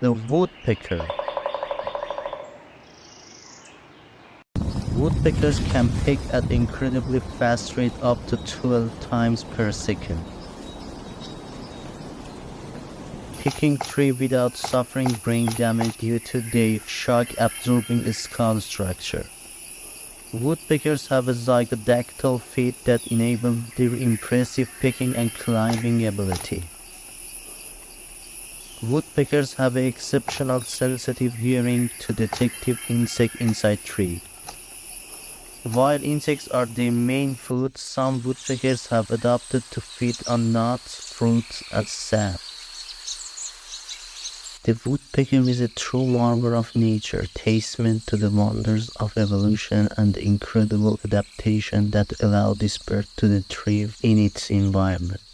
The woodpecker. Woodpeckers can pick at incredibly fast rate up to 12 times per second. Picking tree without suffering brain damage due to their shock-absorbing skull structure. Woodpeckers have a zygodactyl feet that enable their impressive picking and climbing ability. Woodpeckers have an exceptional sensitive hearing to detect insects inside trees. While insects are their main food, some woodpeckers have adapted to feed on nuts, fruits, and sap. The woodpecker is a true marvel of nature, testament to the wonders of evolution and the incredible adaptation that allow this bird to thrive in its environment.